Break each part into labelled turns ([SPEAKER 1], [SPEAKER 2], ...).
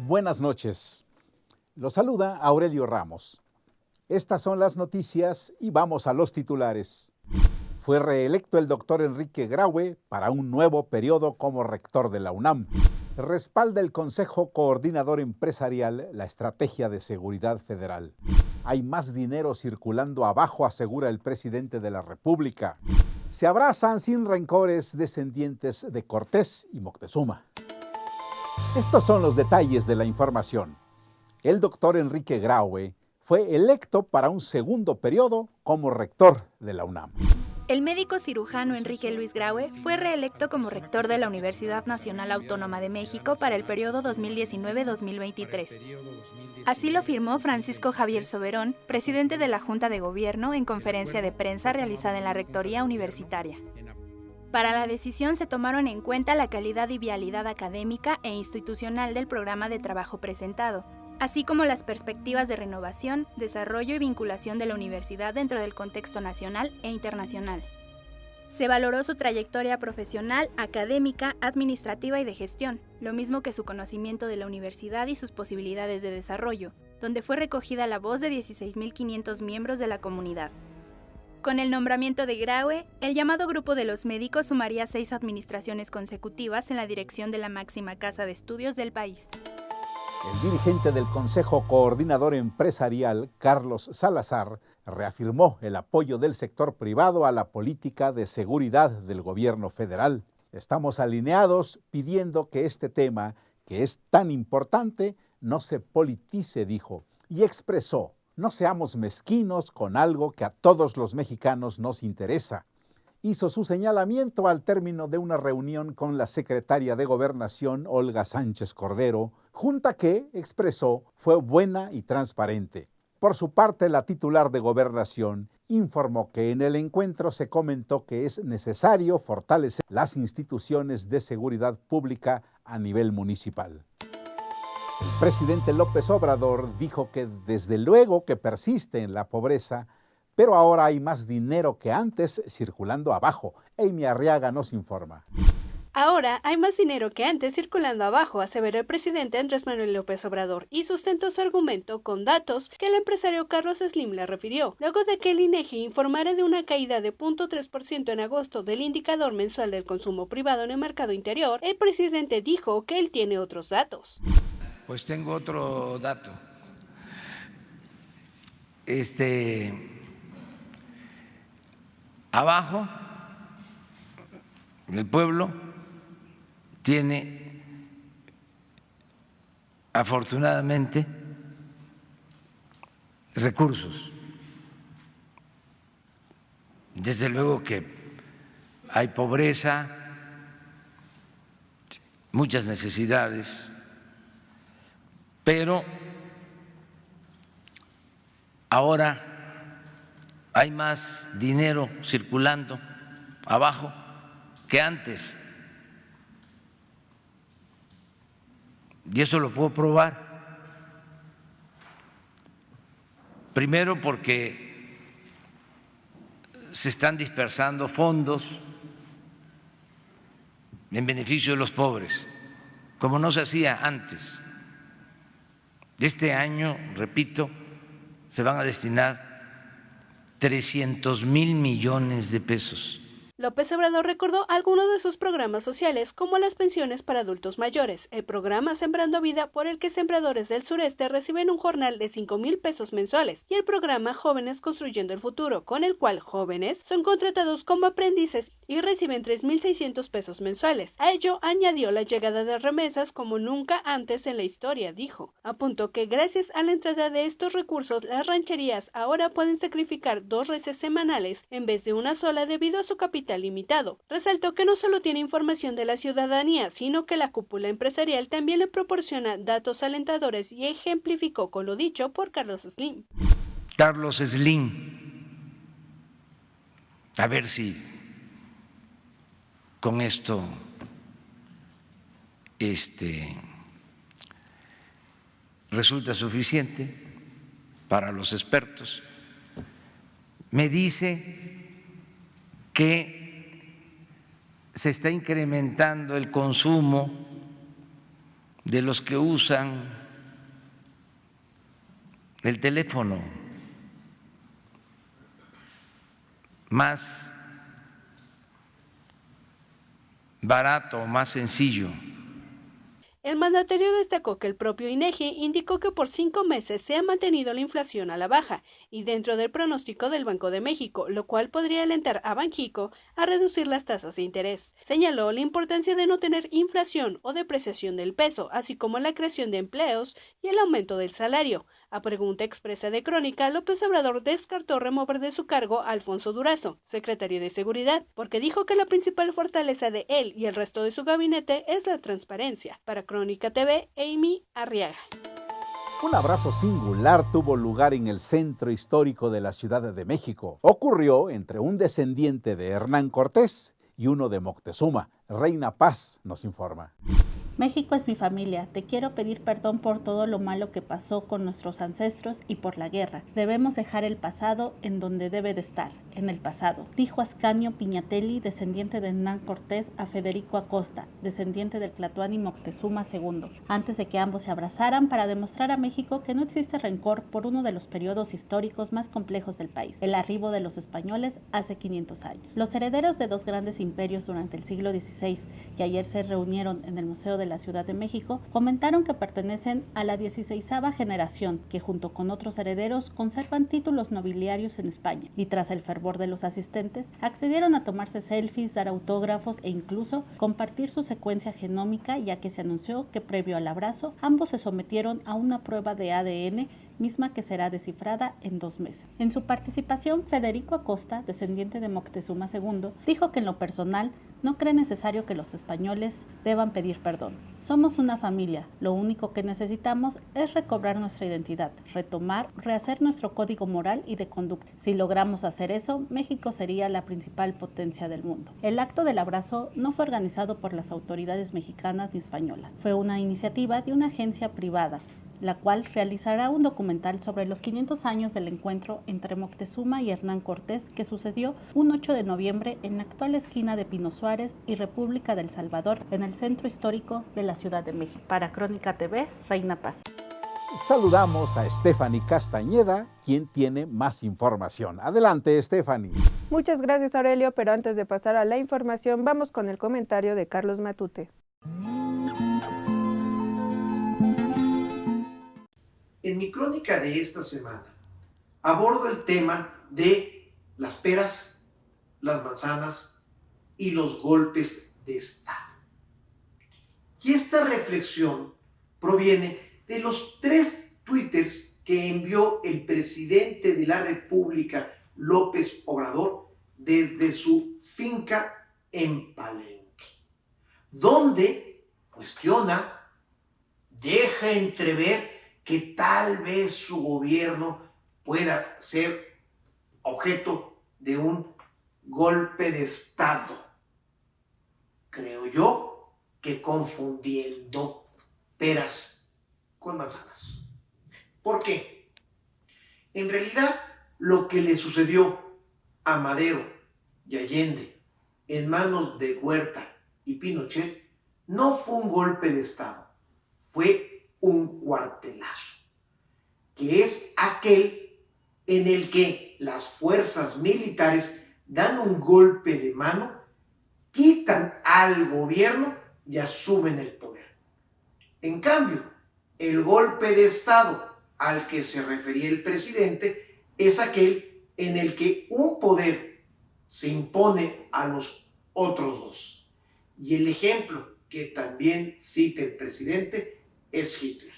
[SPEAKER 1] Buenas noches. Los saluda Aurelio Ramos. Estas son las noticias y vamos a los titulares. Fue reelecto el doctor Enrique Graue para un nuevo periodo como rector de la UNAM. Respalda el Consejo Coordinador Empresarial la estrategia de seguridad federal. Hay más dinero circulando abajo, asegura el presidente de la República. Se abrazan sin rencores descendientes de Cortés y Moctezuma. Estos son los detalles de la información. El doctor Enrique Graue fue electo para un segundo periodo como rector de la UNAM.
[SPEAKER 2] El médico cirujano Enrique Luis Graue fue reelecto como rector de la Universidad Nacional Autónoma de México para el periodo 2019-2023. Así lo firmó Francisco Javier Soberón, presidente de la Junta de Gobierno, en conferencia de prensa realizada en la Rectoría Universitaria. Para la decisión se tomaron en cuenta la calidad y vialidad académica e institucional del programa de trabajo presentado, así como las perspectivas de renovación, desarrollo y vinculación de la universidad dentro del contexto nacional e internacional. Se valoró su trayectoria profesional, académica, administrativa y de gestión, lo mismo que su conocimiento de la universidad y sus posibilidades de desarrollo, donde fue recogida la voz de 16.500 miembros de la comunidad. Con el nombramiento de Graue, el llamado Grupo de los Médicos sumaría 6 administraciones consecutivas en la dirección de la máxima casa de estudios del país.
[SPEAKER 1] El dirigente del Consejo Coordinador Empresarial, Carlos Salazar, reafirmó el apoyo del sector privado a la política de seguridad del gobierno federal. Estamos alineados pidiendo que este tema, que es tan importante, no se politice, dijo, y expresó: no seamos mezquinos con algo que a todos los mexicanos nos interesa. Hizo su señalamiento al término de una reunión con la secretaria de Gobernación, Olga Sánchez Cordero, junta que, expresó, fue buena y transparente. Por su parte, la titular de Gobernación informó que en el encuentro se comentó que es necesario fortalecer las instituciones de seguridad pública a nivel municipal. El presidente López Obrador dijo que desde luego que persiste en la pobreza, pero ahora hay más dinero que antes circulando abajo. Amy Arriaga nos informa.
[SPEAKER 3] Ahora hay más dinero que antes circulando abajo, aseveró el presidente Andrés Manuel López Obrador, y sustentó su argumento con datos que el empresario Carlos Slim le refirió. Luego de que el INEGI informara de una caída de 0.3% en agosto del indicador mensual del consumo privado en el mercado interior, el presidente dijo que él tiene otros datos.
[SPEAKER 4] Pues tengo otro dato. Abajo, el pueblo tiene, afortunadamente, recursos. Desde luego que hay pobreza, muchas necesidades, pero ahora hay más dinero circulando abajo que antes. Y eso lo puedo probar. Primero porque se están dispersando fondos en beneficio de los pobres, como no se hacía antes. Este año, repito, se van a destinar 300,000 millones de pesos.
[SPEAKER 3] López Obrador recordó algunos de sus programas sociales, como las pensiones para adultos mayores, el programa Sembrando Vida, por el que sembradores del sureste reciben un jornal de 5,000 pesos mensuales, y el programa Jóvenes Construyendo el Futuro, con el cual jóvenes son contratados como aprendices y reciben 3,600 pesos mensuales. A ello añadió la llegada de remesas como nunca antes en la historia, dijo. Apuntó que gracias a la entrada de estos recursos, las rancherías ahora pueden sacrificar 2 reses semanales en vez de una sola debido a su capital limitado. Resaltó que no solo tiene información de la ciudadanía, sino que la cúpula empresarial también le proporciona datos alentadores, y ejemplificó con lo dicho por Carlos Slim.
[SPEAKER 4] Carlos Slim, a ver si con esto resulta suficiente para los expertos. Me dice que se está incrementando el consumo de los que usan el teléfono más barato, más sencillo.
[SPEAKER 3] El mandatario destacó que el propio INEGI indicó que por 5 meses se ha mantenido la inflación a la baja y dentro del pronóstico del Banco de México, lo cual podría alentar a Banxico a reducir las tasas de interés. Señaló la importancia de no tener inflación o depreciación del peso, así como la creación de empleos y el aumento del salario. A pregunta expresa de Crónica, López Obrador descartó remover de su cargo a Alfonso Durazo, secretario de Seguridad, porque dijo que la principal fortaleza de él y el resto de su gabinete es la transparencia. Para Crónica TV, Amy Arriaga.
[SPEAKER 1] Un abrazo singular tuvo lugar en el centro histórico de la Ciudad de México. Ocurrió entre un descendiente de Hernán Cortés y uno de Moctezuma. Reina Paz nos informa.
[SPEAKER 5] México es mi familia. Te quiero pedir perdón por todo lo malo que pasó con nuestros ancestros y por la guerra. Debemos dejar el pasado en donde debe de estar, en el pasado, dijo Ascanio Piñatelli, descendiente de Hernán Cortés, a Federico Acosta, descendiente del Tlatoani Moctezuma II, antes de que ambos se abrazaran para demostrar a México que no existe rencor por uno de los periodos históricos más complejos del país, el arribo de los españoles hace 500 años. Los herederos de dos grandes imperios durante el siglo XVI, que ayer se reunieron en el Museo de la Ciudad de México, comentaron que pertenecen a la 16ª generación, que junto con otros herederos conservan títulos nobiliarios en España, y tras el fervor de los asistentes, accedieron a tomarse selfies, dar autógrafos e incluso compartir su secuencia genómica, ya que se anunció que previo al abrazo, ambos se sometieron a una prueba de ADN, misma que será descifrada en 2 meses. En su participación, Federico Acosta, descendiente de Moctezuma II, dijo que en lo personal no cree necesario que los españoles deban pedir perdón. Somos una familia, lo único que necesitamos es recobrar nuestra identidad, retomar, rehacer nuestro código moral y de conducta. Si logramos hacer eso, México sería la principal potencia del mundo. El acto del abrazo no fue organizado por las autoridades mexicanas ni españolas, fue una iniciativa de una agencia privada, la cual realizará un documental sobre los 500 años del encuentro entre Moctezuma y Hernán Cortés que sucedió un 8 de noviembre en la actual esquina de Pino Suárez y República del Salvador, en el centro histórico de la Ciudad de México. Para Crónica TV, Reina Paz.
[SPEAKER 1] Saludamos a Stephanie Castañeda, quien tiene más información. Adelante, Stephanie.
[SPEAKER 6] Muchas gracias, Aurelio, pero antes de pasar a la información, vamos con el comentario de Carlos Matute.
[SPEAKER 7] En mi crónica de esta semana abordo el tema de las peras, las manzanas y los golpes de Estado. Y esta reflexión proviene de los 3 twitters que envió el presidente de la República, López Obrador, desde su finca en Palenque, donde cuestiona, deja entrever que tal vez su gobierno pueda ser objeto de un golpe de Estado. Creo yo que confundiendo peras con manzanas. ¿Por qué? En realidad, lo que le sucedió a Madero y Allende en manos de Huerta y Pinochet no fue un golpe de Estado, fue un cuartelazo, que es aquel en el que las fuerzas militares dan un golpe de mano, quitan al gobierno y asumen el poder. En cambio, el golpe de Estado al que se refería el presidente es aquel en el que un poder se impone a los otros 2. Y el ejemplo que también cita el presidente es Hitler,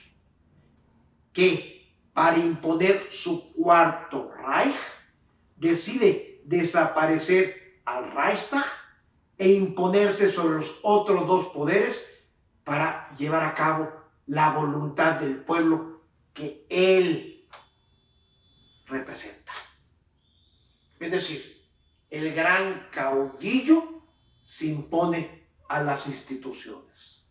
[SPEAKER 7] que para imponer su cuarto Reich decide desaparecer al Reichstag e imponerse sobre los otros 2 poderes para llevar a cabo la voluntad del pueblo que él representa. Es decir, el gran caudillo se impone a las instituciones.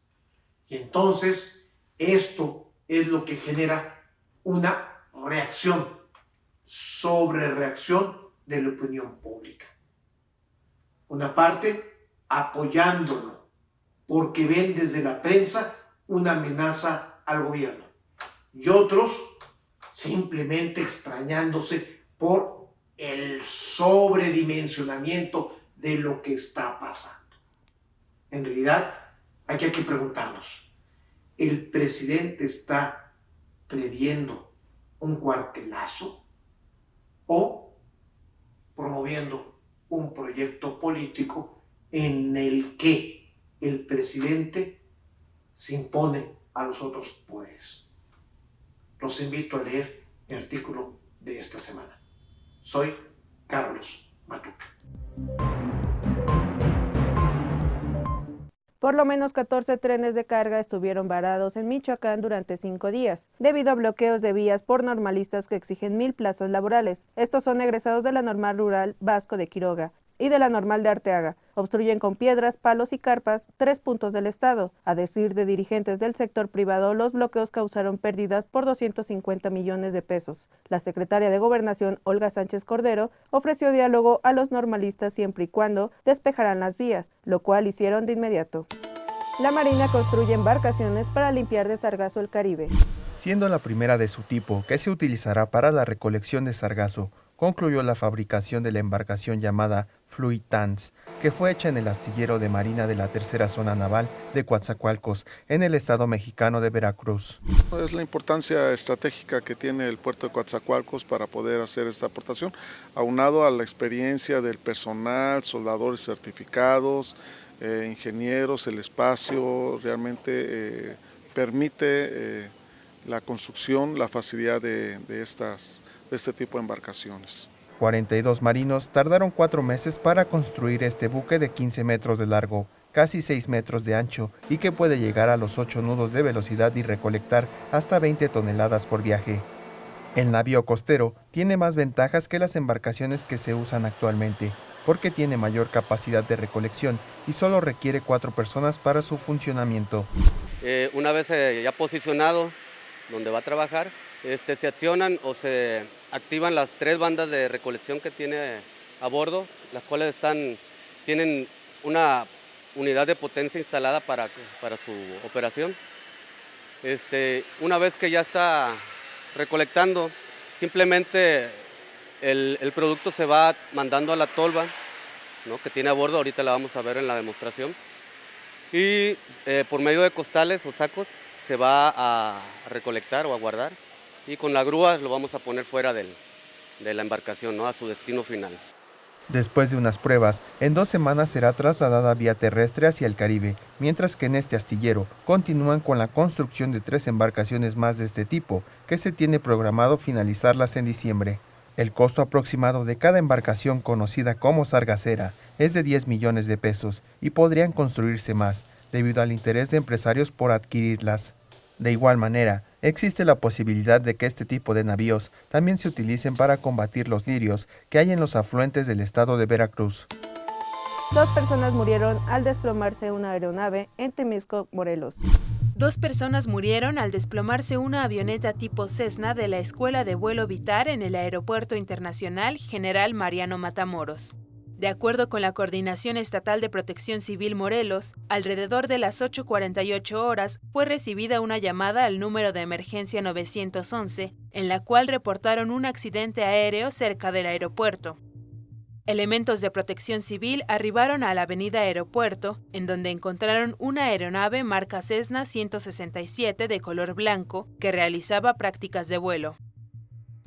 [SPEAKER 7] Y entonces esto es lo que genera una reacción sobre reacción de la opinión pública. Una parte apoyándolo porque ven desde la prensa una amenaza al gobierno y otros simplemente extrañándose por el sobredimensionamiento de lo que está pasando. En realidad, aquí hay que preguntarnos, ¿el presidente está previendo un cuartelazo o promoviendo un proyecto político en el que el presidente se impone a los otros poderes? Los invito a leer mi artículo de esta semana. Soy Carlos Matute.
[SPEAKER 6] Por lo menos 14 trenes de carga estuvieron varados en Michoacán durante 5 días, debido a bloqueos de vías por normalistas que exigen 1000 plazas laborales. Estos son egresados de la Normal Rural Vasco de Quiroga y de la Normal de Arteaga. Obstruyen con piedras, palos y carpas 3 puntos del estado. A decir de dirigentes del sector privado, los bloqueos causaron pérdidas por 250 millones de pesos. La secretaria de Gobernación, Olga Sánchez Cordero, ofreció diálogo a los normalistas siempre y cuando despejaran las vías, lo cual hicieron de inmediato. La Marina construye embarcaciones para limpiar de sargazo el Caribe.
[SPEAKER 8] Siendo la primera de su tipo que se utilizará para la recolección de sargazo, concluyó la fabricación de la embarcación llamada Fluitans, que fue hecha en el astillero de Marina de la Tercera Zona Naval de Coatzacoalcos, en el estado mexicano de Veracruz.
[SPEAKER 9] Es la importancia estratégica que tiene el puerto de Coatzacoalcos para poder hacer esta aportación, aunado a la experiencia del personal, soldadores certificados, ingenieros. El espacio realmente permite la construcción, la facilidad de este tipo de embarcaciones.
[SPEAKER 8] 42 marinos tardaron 4 meses para construir este buque de 15 metros de largo, casi 6 metros de ancho y que puede llegar a los 8 nudos de velocidad y recolectar hasta 20 toneladas por viaje. El navío costero tiene más ventajas que las embarcaciones que se usan actualmente, porque tiene mayor capacidad de recolección y solo requiere 4 personas para su funcionamiento.
[SPEAKER 10] Una vez ya posicionado donde va a trabajar, se accionan o se activan las 3 bandas de recolección que tiene a bordo, las cuales tienen una unidad de potencia instalada para su operación. Una vez que ya está recolectando, simplemente el producto se va mandando a la tolva, ¿no?, que tiene a bordo. Ahorita la vamos a ver en la demostración, y por medio de costales o sacos se va a recolectar o a guardar, y con la grúa lo vamos a poner fuera de la embarcación, ¿no?, a su destino final.
[SPEAKER 8] Después de unas pruebas, en 2 semanas será trasladada vía terrestre hacia el Caribe, mientras que en este astillero continúan con la construcción de 3 embarcaciones más de este tipo, que se tiene programado finalizarlas en diciembre. El costo aproximado de cada embarcación, conocida como sargacera, es de 10 millones de pesos y podrían construirse más, debido al interés de empresarios por adquirirlas. De igual manera, existe la posibilidad de que este tipo de navíos también se utilicen para combatir los lirios que hay en los afluentes del estado de Veracruz.
[SPEAKER 6] 2 personas murieron al desplomarse una aeronave en Temisco, Morelos.
[SPEAKER 11] 2 personas murieron al desplomarse una avioneta tipo Cessna de la Escuela de Vuelo Vitar en el Aeropuerto Internacional General Mariano Matamoros. De acuerdo con la Coordinación Estatal de Protección Civil Morelos, alrededor de las 8:48 horas fue recibida una llamada al número de emergencia 911, en la cual reportaron un accidente aéreo cerca del aeropuerto. Elementos de protección civil arribaron a la avenida Aeropuerto, en donde encontraron una aeronave marca Cessna 167 de color blanco que realizaba prácticas de vuelo.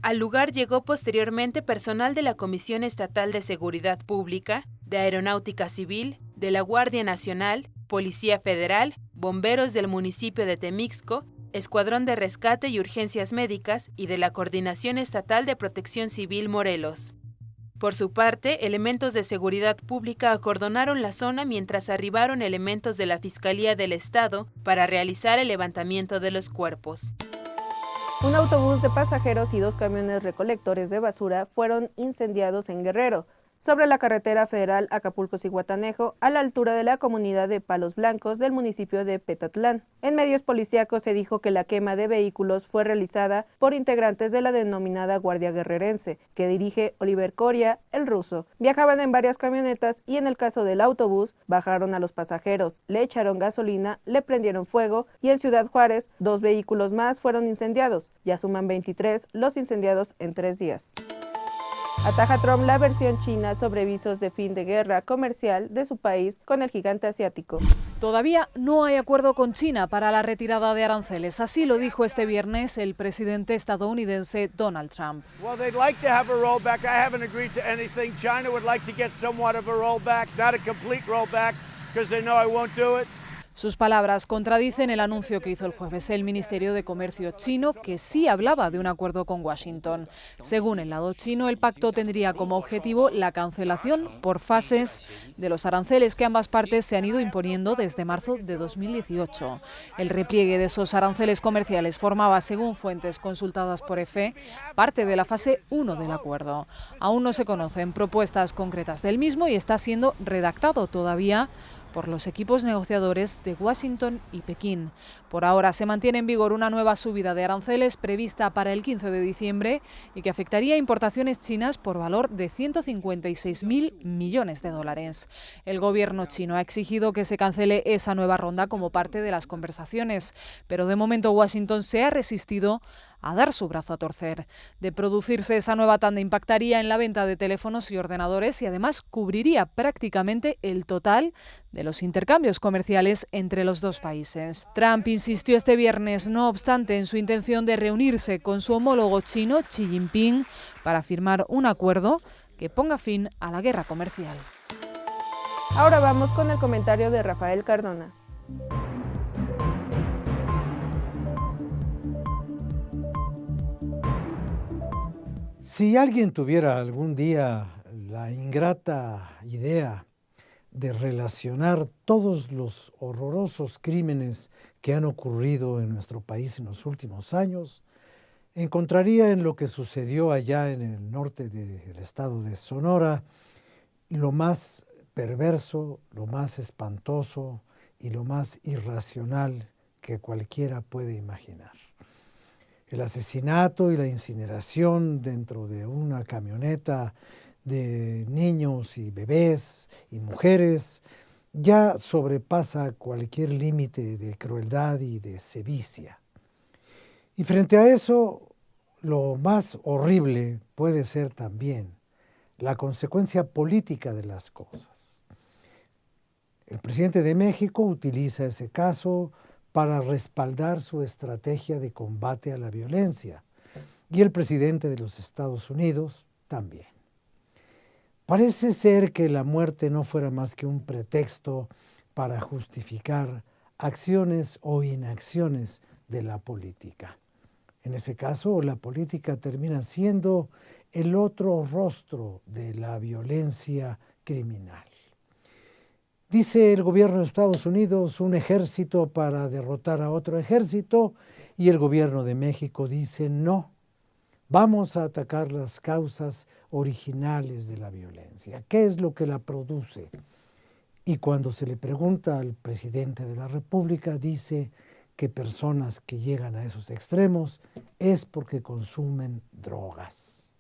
[SPEAKER 11] Al lugar llegó posteriormente personal de la Comisión Estatal de Seguridad Pública, de Aeronáutica Civil, de la Guardia Nacional, Policía Federal, bomberos del municipio de Temixco, Escuadrón de Rescate y Urgencias Médicas y de la Coordinación Estatal de Protección Civil Morelos. Por su parte, elementos de seguridad pública acordonaron la zona mientras arribaron elementos de la Fiscalía del Estado para realizar el levantamiento de los cuerpos.
[SPEAKER 6] Un autobús de pasajeros y 2 camiones recolectores de basura fueron incendiados en Guerrero. sobre la carretera federal Acapulco-Zihuatanejo, a la altura de la comunidad de Palos Blancos del municipio de Petatlán. En medios policíacos se dijo que la quema de vehículos fue realizada por integrantes de la denominada Guardia Guerrerense, que dirige Oliver Coria, el ruso. Viajaban en varias camionetas y en el caso del autobús, bajaron a los pasajeros, le echaron gasolina, le prendieron fuego y en Ciudad Juárez, 2 vehículos más fueron incendiados. Ya suman 23 los incendiados en 3 días. Ataja Trump la versión china sobre visos de fin de guerra comercial de su país con el gigante asiático.
[SPEAKER 12] Todavía no hay acuerdo con China para la retirada de aranceles. Así lo dijo este viernes el presidente estadounidense Donald Trump.
[SPEAKER 13] Well, they'd like to have a rollback. I haven't agreed to anything. China would like to get somewhat of a rollback, not a complete rollback, because they know I won't do it.
[SPEAKER 12] Sus palabras contradicen el anuncio que hizo el jueves el Ministerio de Comercio chino, que sí hablaba de un acuerdo con Washington. Según el lado chino, el pacto tendría como objetivo la cancelación por fases de los aranceles que ambas partes se han ido imponiendo desde marzo de 2018. El repliegue de esos aranceles comerciales formaba, según fuentes consultadas por EFE, parte de la fase 1 del acuerdo. Aún no se conocen propuestas concretas del mismo y está siendo redactado todavía por los equipos negociadores de Washington y Pekín. Por ahora se mantiene en vigor una nueva subida de aranceles prevista para el 15 de diciembre y que afectaría a importaciones chinas por valor de 156.000 millones de dólares. El gobierno chino ha exigido que se cancele esa nueva ronda como parte de las conversaciones, pero de momento Washington se ha resistido a dar su brazo a torcer. De producirse esa nueva tanda impactaría en la venta de teléfonos y ordenadores y además cubriría prácticamente el total de los intercambios comerciales entre los dos países. Trump insistió este viernes, no obstante, en su intención de reunirse con su homólogo chino, Xi Jinping, para firmar un acuerdo que ponga fin a la guerra comercial.
[SPEAKER 6] Ahora vamos con el comentario de Rafael Cardona.
[SPEAKER 14] Si alguien tuviera algún día la ingrata idea de relacionar todos los horrorosos crímenes que han ocurrido en nuestro país en los últimos años, encontraría en lo que sucedió allá en el norte del estado de Sonora lo más perverso, lo más espantoso y lo más irracional que cualquiera puede imaginar. El asesinato y la incineración dentro de una camioneta de niños y bebés y mujeres ya sobrepasa cualquier límite de crueldad y de sevicia. Y frente a eso, lo más horrible puede ser también la consecuencia política de las cosas. El presidente de México utiliza ese caso para respaldar su estrategia de combate a la violencia, y el presidente de los Estados Unidos también. Parece ser que la muerte no fuera más que un pretexto para justificar acciones o inacciones de la política. En ese caso, la política termina siendo el otro rostro de la violencia criminal. Dice el gobierno de Estados Unidos, un ejército para derrotar a otro ejército, y el gobierno de México dice no, vamos a atacar las causas originales de la violencia. ¿Qué es lo que la produce? Y cuando se le pregunta al presidente de la República, dice que personas que llegan a esos extremos es porque consumen drogas.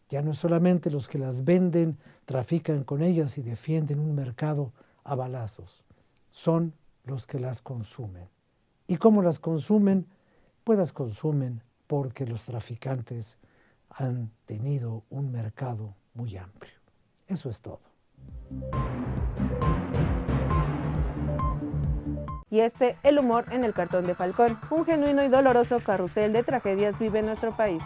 [SPEAKER 14] Ya no es solamente los que las venden, trafican con ellas y defienden un mercado a balazos, son los que las consumen. ¿Y cómo las consumen? Pues las consumen porque los traficantes han tenido un mercado muy amplio. Eso es todo.
[SPEAKER 6] Y el humor en el cartón de Falcón. Un genuino y doloroso carrusel de tragedias vive en nuestro país.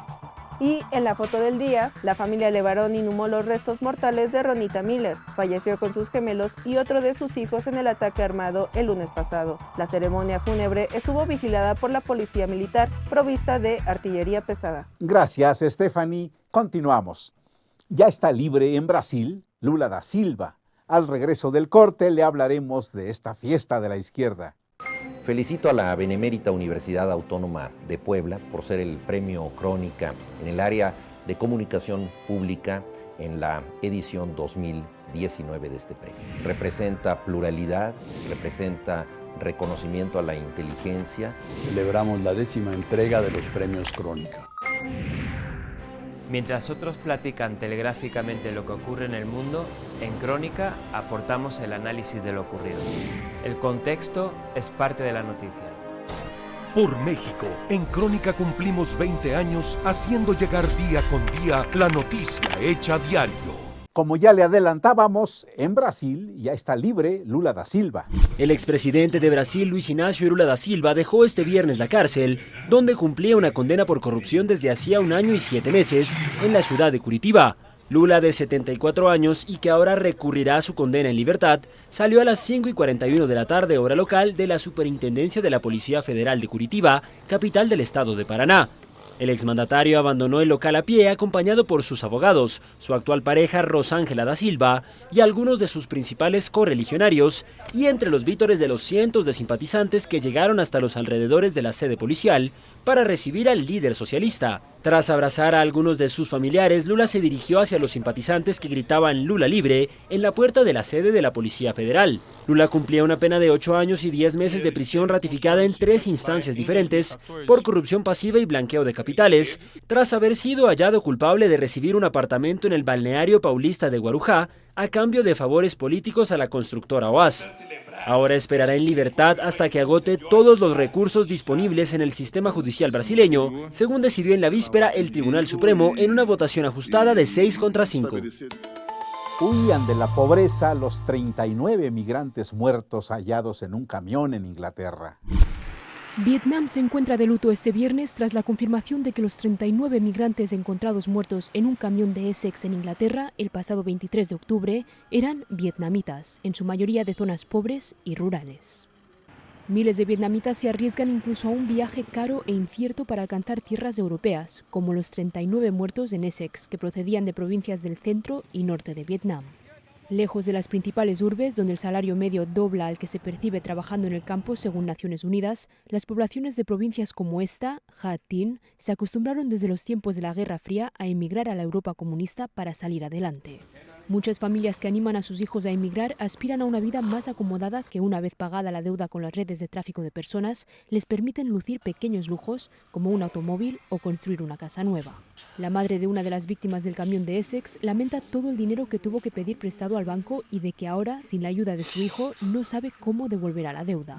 [SPEAKER 6] Y en la foto del día, la familia Levarón inhumó los restos mortales de Ronita Miller. Falleció con sus gemelos y otro de sus hijos en el ataque armado el lunes pasado. La ceremonia fúnebre estuvo vigilada por la policía militar, provista de artillería pesada.
[SPEAKER 1] Gracias, Stephanie. Continuamos. Ya está libre en Brasil Lula da Silva. Al regreso del corte le hablaremos de esta fiesta de la izquierda.
[SPEAKER 15] Felicito a la Benemérita Universidad Autónoma de Puebla por ser el premio Crónica en el área de comunicación pública en la edición 2019 de este premio. Representa pluralidad, representa reconocimiento a la inteligencia.
[SPEAKER 16] Celebramos la 10ª entrega de los premios Crónica.
[SPEAKER 17] Mientras otros platican telegráficamente lo que ocurre en el mundo, en Crónica aportamos el análisis de lo ocurrido. El contexto es parte de la noticia.
[SPEAKER 18] Por México, en Crónica cumplimos 20 años haciendo llegar día con día la noticia hecha diario.
[SPEAKER 1] Como ya le adelantábamos, en Brasil ya está libre Lula da Silva.
[SPEAKER 19] El expresidente de Brasil, Luis Inácio Lula da Silva, dejó este viernes la cárcel, donde cumplía una condena por corrupción desde hacía 1 año y 7 meses en la ciudad de Curitiba. Lula, de 74 años y que ahora recurrirá a su condena en libertad, salió a las 5:41 de la tarde, hora local, de la Superintendencia de la Policía Federal de Curitiba, capital del estado de Paraná. El exmandatario abandonó el local a pie, acompañado por sus abogados, su actual pareja Rosángela da Silva y algunos de sus principales correligionarios, y entre los vítores de los cientos de simpatizantes que llegaron hasta los alrededores de la sede policial para recibir al líder socialista. Tras abrazar a algunos de sus familiares, Lula se dirigió hacia los simpatizantes que gritaban "Lula libre" en la puerta de la sede de la Policía Federal. Lula cumplía una pena de 8 años y 10 meses de prisión ratificada en 3 instancias diferentes por corrupción pasiva y blanqueo de capitales, tras haber sido hallado culpable de recibir un apartamento en el balneario paulista de Guarujá a cambio de favores políticos a la constructora OAS. Ahora esperará en libertad hasta que agote todos los recursos disponibles en el sistema judicial brasileño, según decidió en la víspera el Tribunal Supremo en una votación ajustada de 6-5.
[SPEAKER 1] Huían de la pobreza los 39 migrantes muertos hallados en un camión en Inglaterra.
[SPEAKER 20] Vietnam se encuentra de luto este viernes tras la confirmación de que los 39 migrantes encontrados muertos en un camión de Essex en Inglaterra el pasado 23 de octubre eran vietnamitas, en su mayoría de zonas pobres y rurales. Miles de vietnamitas se arriesgan incluso a un viaje caro e incierto para alcanzar tierras europeas, como los 39 muertos en Essex, que procedían de provincias del centro y norte de Vietnam. Lejos de las principales urbes, donde el salario medio dobla al que se percibe trabajando en el campo según Naciones Unidas, las poblaciones de provincias como esta, Ha Tinh, se acostumbraron desde los tiempos de la Guerra Fría a emigrar a la Europa comunista para salir adelante. Muchas familias que animan a sus hijos a emigrar aspiran a una vida más acomodada que, una vez pagada la deuda con las redes de tráfico de personas, les permiten lucir pequeños lujos como un automóvil o construir una casa nueva. La madre de una de las víctimas del camión de Essex lamenta todo el dinero que tuvo que pedir prestado al banco y de que ahora, sin la ayuda de su hijo, no sabe cómo devolverá la deuda.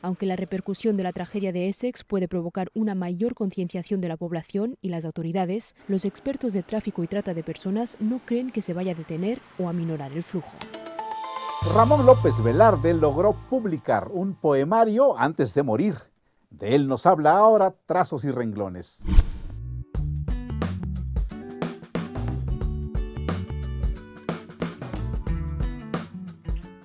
[SPEAKER 20] Aunque la repercusión de la tragedia de Essex puede provocar una mayor concienciación de la población y las autoridades, los expertos de tráfico y trata de personas no creen que se vaya a detener o aminorar el flujo.
[SPEAKER 1] Ramón López Velarde logró publicar un poemario antes de morir. De él nos habla ahora Trazos y Renglones.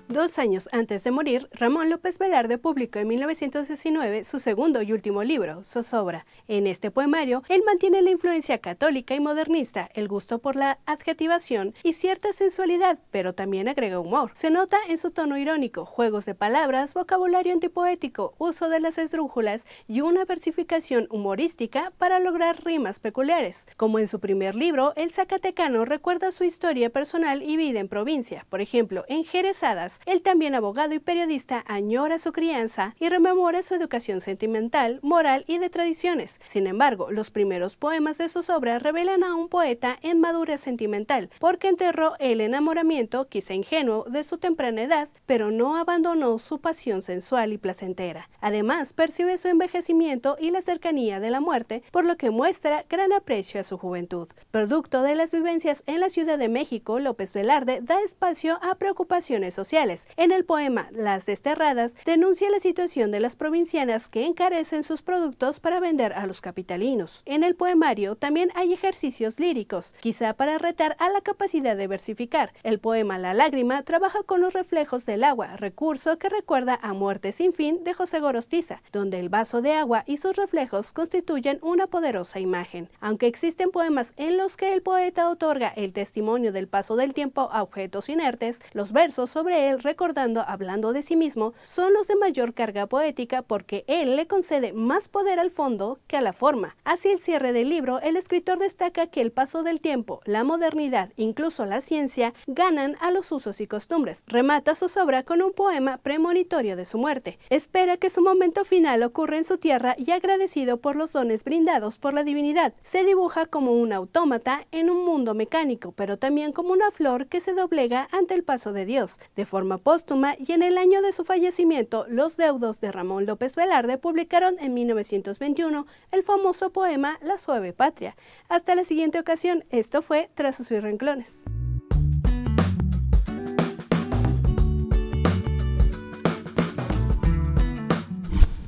[SPEAKER 3] 2 años antes de morir, Ramón López Velarde publicó en 1919 su segundo y último libro, Zozobra. En este poemario, él mantiene la influencia católica y modernista, el gusto por la adjetivación y cierta sensualidad, pero también agrega humor. Se nota en su tono irónico, juegos de palabras, vocabulario antipoético, uso de las esdrújulas y una versificación humorística para lograr rimas peculiares. Como en su primer libro, el zacatecano recuerda su historia personal y vida en provincia. Por ejemplo, en Jerezadas, el también abogado y periodista añora su crianza y rememora su educación sentimental, moral y de tradiciones. Sin embargo, los primeros poemas de sus obras revelan a un poeta en madurez sentimental, porque enterró el enamoramiento, quizá ingenuo, de su temprana edad, pero no abandonó su pasión sensual y placentera. Además, percibe su envejecimiento y la cercanía de la muerte, por lo que muestra gran aprecio a su juventud. Producto de las vivencias en la Ciudad de México, López Velarde da espacio a preocupaciones sociales. En el poema Las Desterradas, denuncia la situación de las provincianas que encarecen sus productos para vender a los capitalinos. En el poemario también hay ejercicios líricos, quizá para retar a la capacidad de versificar. El poema La Lágrima trabaja con los reflejos del agua, recurso que recuerda a Muerte sin fin de José Gorostiza, donde el vaso de agua y sus reflejos constituyen una poderosa imagen. Aunque existen poemas en los que el poeta otorga el testimonio del paso del tiempo a objetos inertes, los versos sobre él recordando, hablando de sí mismo, son los de mayor carga poética porque él le concede más poder al fondo que a la forma. Hacia el cierre del libro, el escritor destaca que el paso del tiempo, la modernidad, incluso la ciencia, ganan a los usos y costumbres. Remata su obra con un poema premonitorio de su muerte. Espera que su momento final ocurra en su tierra y agradecido por los dones brindados por la divinidad. Se dibuja como un autómata en un mundo mecánico, pero también como una flor que se doblega ante el paso de Dios. De forma póstuma y en el año de su fallecimiento, los deudos de Ramón López Velarde publicaron en 1921 el famoso poema La suave patria. Hasta la siguiente ocasión, esto fue Trazos y Renglones.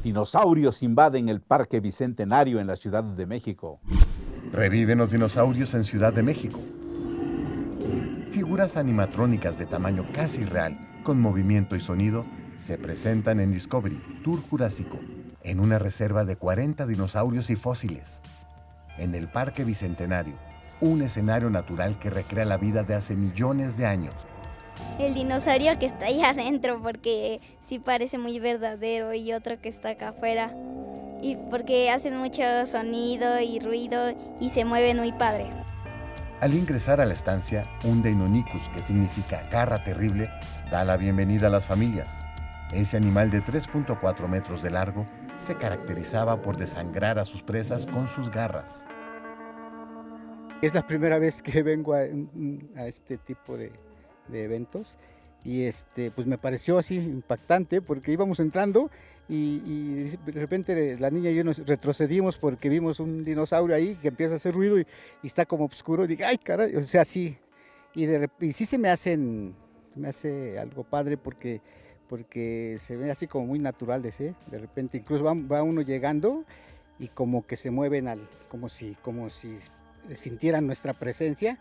[SPEAKER 1] Dinosaurios invaden el Parque Bicentenario en la Ciudad de México.
[SPEAKER 21] Reviven los dinosaurios en Ciudad de México. Figuras animatrónicas de tamaño casi real, con movimiento y sonido, se presentan en Discovery, Tour Jurásico, en una reserva de 40 dinosaurios y fósiles. En el Parque Bicentenario, un escenario natural que recrea la vida de hace millones de años.
[SPEAKER 22] El dinosaurio que está ahí adentro, porque sí parece muy verdadero, y otro que está acá afuera, y porque hacen mucho sonido y ruido y se mueven muy padre.
[SPEAKER 21] Al ingresar a la estancia, un Deinonychus, que significa garra terrible, da la bienvenida a las familias. Ese animal de 3.4 metros de largo se caracterizaba por desangrar a sus presas con sus garras.
[SPEAKER 23] Es la primera vez que vengo a este tipo de eventos y pues me pareció así impactante porque íbamos entrando y de repente la niña y yo nos retrocedimos porque vimos un dinosaurio ahí que empieza a hacer ruido y está como oscuro y digo, ay caray, o sea, sí, y sí se me hace algo padre porque se ve así como muy natural de repente incluso va uno llegando y como que se mueven como si sintieran nuestra presencia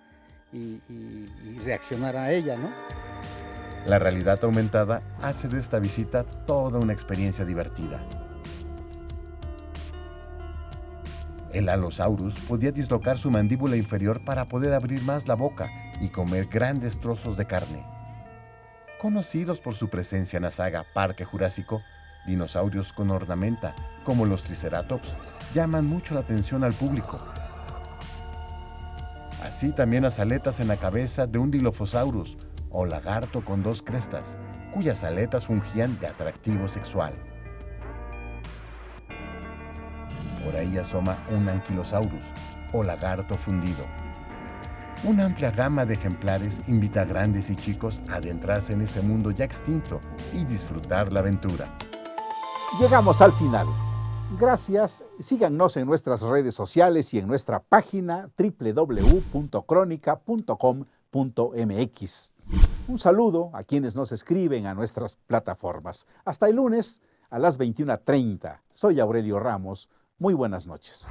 [SPEAKER 23] y reaccionaran a ella, ¿no?
[SPEAKER 21] La realidad aumentada hace de esta visita toda una experiencia divertida. El Allosaurus podía dislocar su mandíbula inferior para poder abrir más la boca y comer grandes trozos de carne. Conocidos por su presencia en la saga Parque Jurásico, dinosaurios con ornamenta, como los Triceratops, llaman mucho la atención al público. Así también las aletas en la cabeza de un Dilophosaurus, o lagarto con 2 crestas, cuyas aletas fungían de atractivo sexual. Por ahí asoma un Ankylosaurus, o lagarto fundido. Una amplia gama de ejemplares invita a grandes y chicos a adentrarse en ese mundo ya extinto y disfrutar la aventura.
[SPEAKER 1] Llegamos al final. Gracias, síganos en nuestras redes sociales y en nuestra página www.cronica.com.mx. Un saludo a quienes nos escriben a nuestras plataformas. Hasta el lunes a las 21:30. Soy Aurelio Ramos. Muy buenas noches.